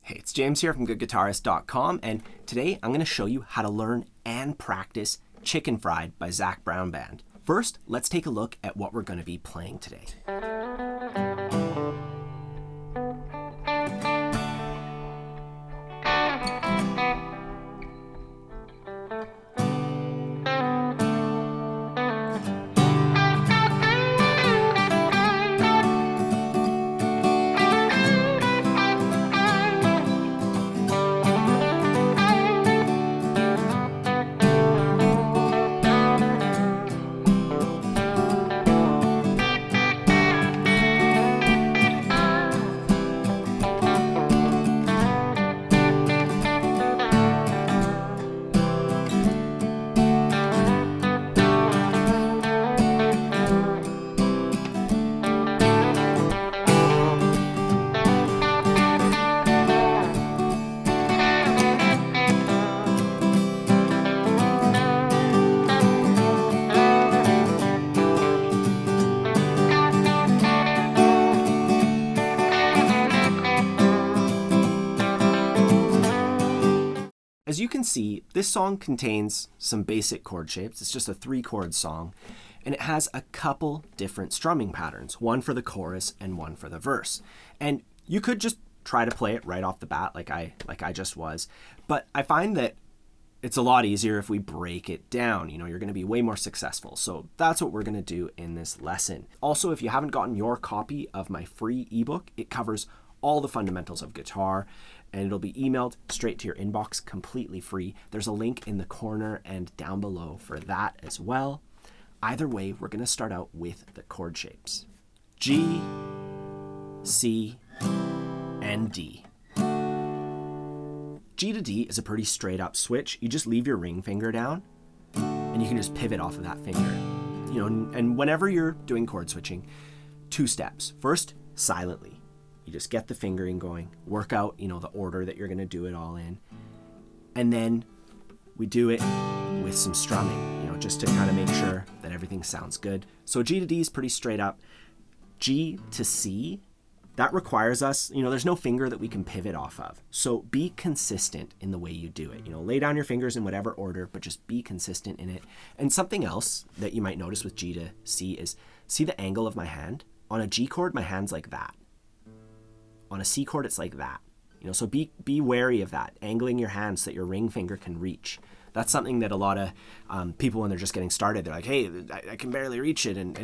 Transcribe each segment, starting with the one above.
Hey, it's James here from GoodGuitarist.com, and today I'm going to show you how to learn and practice Chicken Fried by Zac Brown Band. First, let's take a look at what we're going to be playing today. As you can see, this song contains some basic chord shapes. It's just a 3-chord song, and it has a couple different strumming patterns, one for the chorus and one for the verse. And you could just try to play it right off the bat like I just was, but I find that it's a lot easier if we break it down. You know, you're going to be way more successful. So that's what we're going to do in this lesson. Also, if you haven't gotten your copy of my free ebook, it covers all the fundamentals of guitar, and it'll be emailed straight to your inbox completely free. There's a link in the corner and down below for that as well. Either way, we're going to start out with the chord shapes. G, C, and D. G to D is a pretty straight up switch. You just leave your ring finger down and you can just pivot off of that finger. You know, and whenever you're doing chord switching, 2 steps. First, silently. You just get the fingering going, work out, you know, the order that you're going to do it all in. And then we do it with some strumming, you know, just to kind of make sure that everything sounds good. So G to D is pretty straight up. G to C, that requires us, you know, there's no finger that we can pivot off of. So be consistent in the way you do it. You know, lay down your fingers in whatever order, but just be consistent in it. And something else that you might notice with G to C is, see the angle of my hand? On a G chord, my hand's like that. On a C chord, it's like that. You know, so be wary of that, angling your hand so that your ring finger can reach. That's something that a lot of people, when they're just getting started, they're like, hey, I can barely reach it, and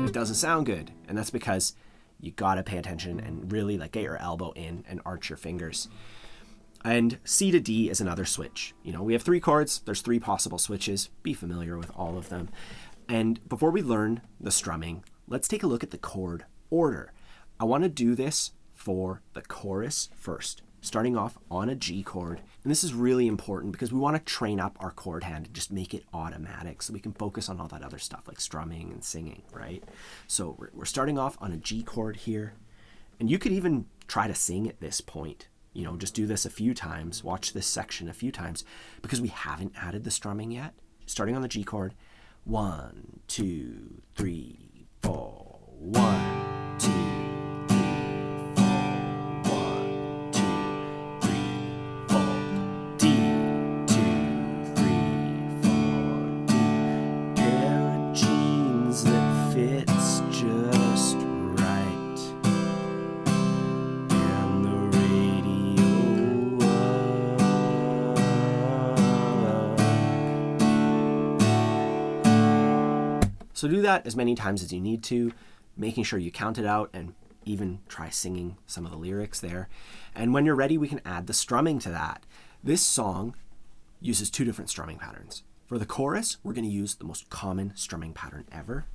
it doesn't sound good. And that's because you gotta pay attention and really like get your elbow in and arch your fingers. And C to D is another switch. You know, we have 3 chords, there's 3 possible switches. Be familiar with all of them. And before we learn the strumming, let's take a look at the chord order. I want to do this for the chorus first, starting off on a G chord. And this is really important because we want to train up our chord hand and just make it automatic so we can focus on all that other stuff like strumming and singing, right? So we're starting off on a G chord here. And you could even try to sing at this point. You know, just do this a few times, watch this section a few times because we haven't added the strumming yet. Starting on the G chord, 1, 2, 3, 4, 1, 2, fits just right, and the radio up. So do that as many times as you need to, making sure you count it out and even try singing some of the lyrics there. And when you're ready, we can add the strumming to that. This song uses 2 different strumming patterns. For the chorus, we're going to use the most common strumming pattern ever.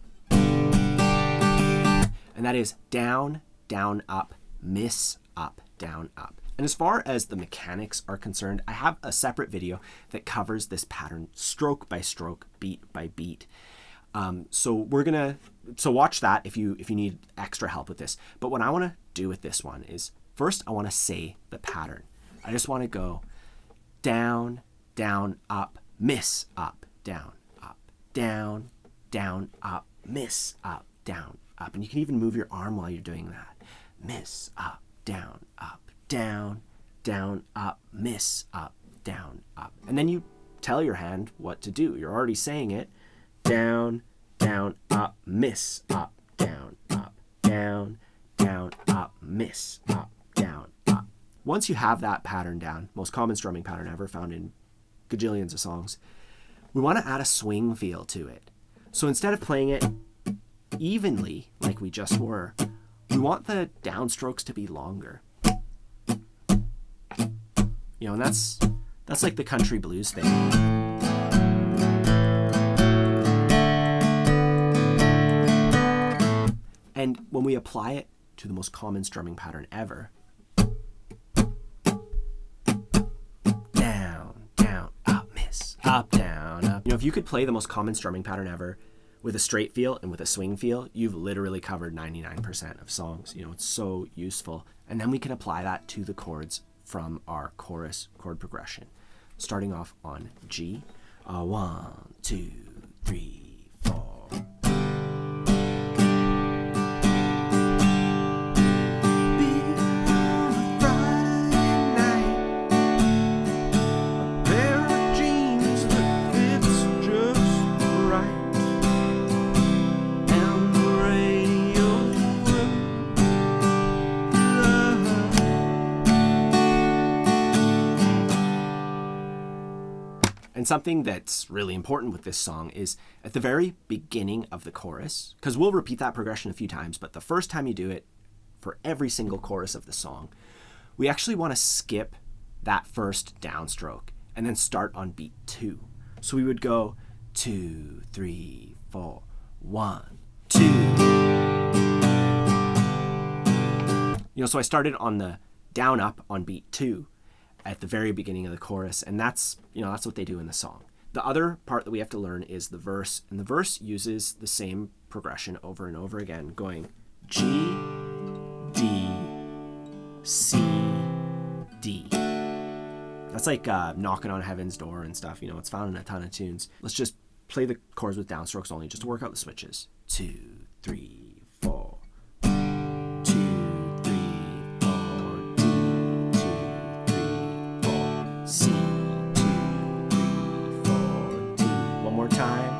And that is down, down, up, miss, up, down, up. And as far as the mechanics are concerned, I have a separate video that covers this pattern stroke by stroke, beat by beat. So watch that if you need extra help with this. But what I want to do with this one is, first I want to say the pattern. I just want to go down, down, up, miss, up, down, down, down, up, miss, up, down, up. And you can even move your arm while you're doing that. Miss, up, down, down, down, up, miss, up, down, up. And then you tell your hand what to do. You're already saying it. Down, down, up, miss, up, down, up, down, down, up, miss, up, down, up. Once you have that pattern down, most common strumming pattern ever found in gajillions of songs, we want to add a swing feel to it. So instead of playing it evenly like we just were, we want the downstrokes to be longer. You know, and that's like the country blues thing. And when we apply it to the most common strumming pattern ever, down, down, up, miss, up, down, up. You know, if you could play the most common strumming pattern ever with a straight feel and with a swing feel, you've literally covered 99% of songs. You know, it's so useful. And then we can apply that to the chords from our chorus chord progression. Starting off on G. 1, 2, 3, 4. And something that's really important with this song is at the very beginning of the chorus, because we'll repeat that progression a few times, but the first time you do it for every single chorus of the song, we actually want to skip that first downstroke and then start on beat 2. So we would go 2, 3, 4, 1, 2. You know, so I started on the down up on beat 2 at the very beginning of the chorus, and that's what they do in the song. The other part that we have to learn is the verse, and the verse uses the same progression over and over again, going G, D, C, D. That's like knocking on heaven's door and stuff. You know, it's found in a ton of tunes. Let's just play the chords with downstrokes only, just to work out the switches. 2, 3, 4. 2, 3, 4. D, 2, 3, 4. C, 2, 3, 4. D. One more time.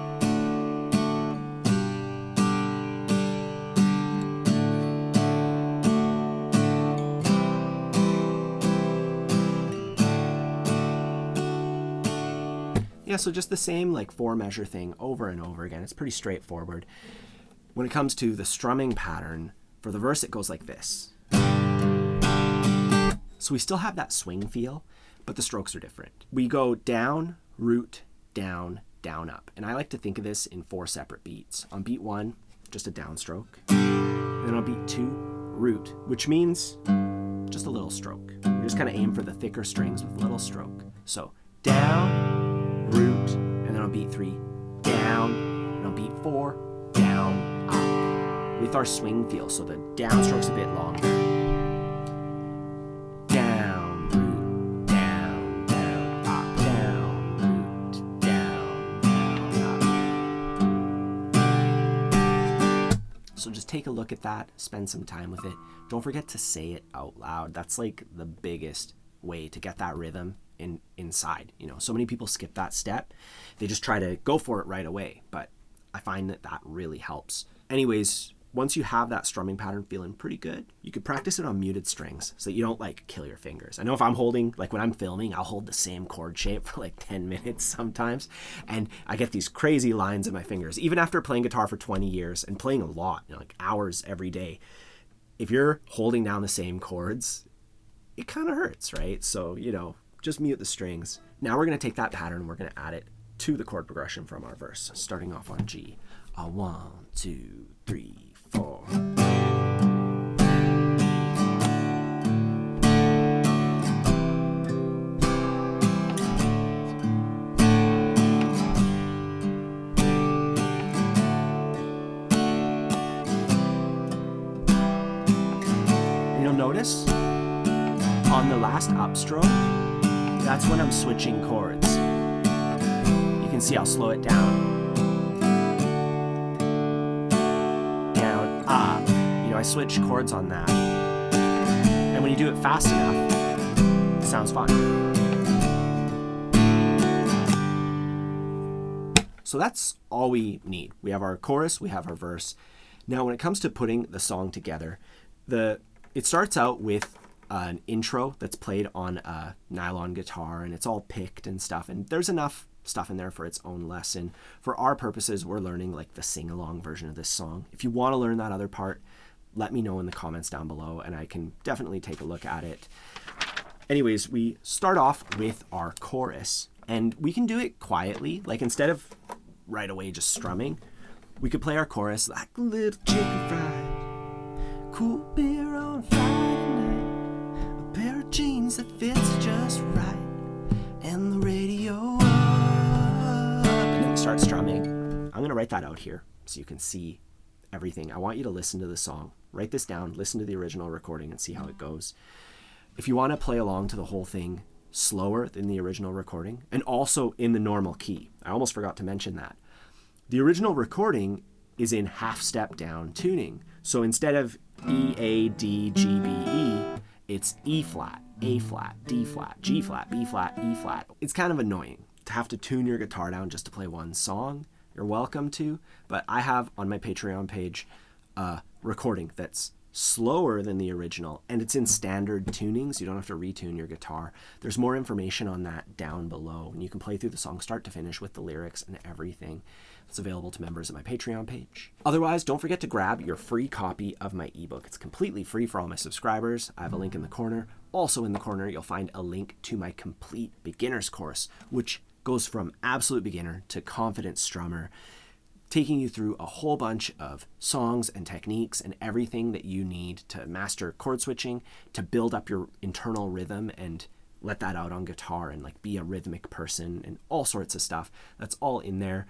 Yeah, so just the same like 4-measure thing over and over again. It's pretty straightforward. When it comes to the strumming pattern, for the verse it goes like this. So we still have that swing feel, but the strokes are different. We go down, root, down, down, up. And I like to think of this in 4 separate beats. On beat 1, just a downstroke. And then on beat 2, root, which means just a little stroke. You just kind of aim for the thicker strings with a little stroke. So down, root, and then on beat 3, down, and on beat 4, down, up. With our swing feel, so the downstroke's a bit longer. Down, root, down, down, up, down, root, down, down, up. So just take a look at that, spend some time with it. Don't forget to say it out loud. That's like the biggest way to get that rhythm inside. You know, so many people skip that step. They just try to go for it right away, but I find that really helps. Anyways, once you have that strumming pattern feeling pretty good, you could practice it on muted strings so that you don't like kill your fingers. I know if I'm holding, like when I'm filming, I'll hold the same chord shape for like 10 minutes sometimes, and I get these crazy lines in my fingers. Even after playing guitar for 20 years and playing a lot, you know, like hours every day, if you're holding down the same chords, it kind of hurts, right? So, you know, just mute the strings. Now we're going to take that pattern and we're going to add it to the chord progression from our verse, starting off on G. 1, 2, 3, 4. And you'll notice on the last upstroke, that's when I'm switching chords. You can see I'll slow it down. Down, up. You know, I switch chords on that. And when when you do it fast enough, it sounds fine. So that's all we need. We have our chorus, we have our verse. Now when it comes to putting the song together, it starts out with an intro that's played on a nylon guitar, and it's all picked and stuff, and there's enough stuff in there for its own lesson. For our purposes, we're learning like the sing-along version of this song. If you want to learn that other part, let me know in the comments down below, and I can definitely take a look at it. Anyways, we start off with our chorus, and we can do it quietly. Like instead of right away just strumming, we could play our chorus like a little chicken fried, cool beer on Friday night, a pair of jeans that fits just right, and the radio up. And then we start strumming. I'm gonna write that out here so you can see everything. I want you to listen to the song. Write this down, listen to the original recording and see how it goes. If you want to play along to the whole thing slower than the original recording, and also in the normal key, I almost forgot to mention that. The original recording is in half step down tuning. So instead of E, A, D, G, B, E, it's E flat, A flat, D flat, G flat, B flat, E flat. It's kind of annoying to have to tune your guitar down just to play one song. You're welcome to, but I have on my Patreon page a recording that's slower than the original, and it's in standard tunings. You don't have to retune your guitar. There's more information on that down below, and you can play through the song start to finish with the lyrics and everything. It's available to members of my Patreon page. Otherwise, don't forget to grab your free copy of my ebook. It's completely free for all my subscribers. I have a link in the corner. Also in the corner, you'll find a link to my complete beginner's course, which goes from absolute beginner to confident strummer, taking you through a whole bunch of songs and techniques and everything that you need to master chord switching, to build up your internal rhythm and let that out on guitar and like be a rhythmic person and all sorts of stuff. That's all in there.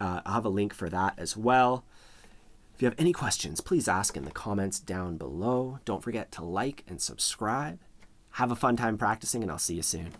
I'll have a link for that as well. If you have any questions, please ask in the comments down below. Don't forget to like and subscribe. Have a fun time practicing, and I'll see you soon.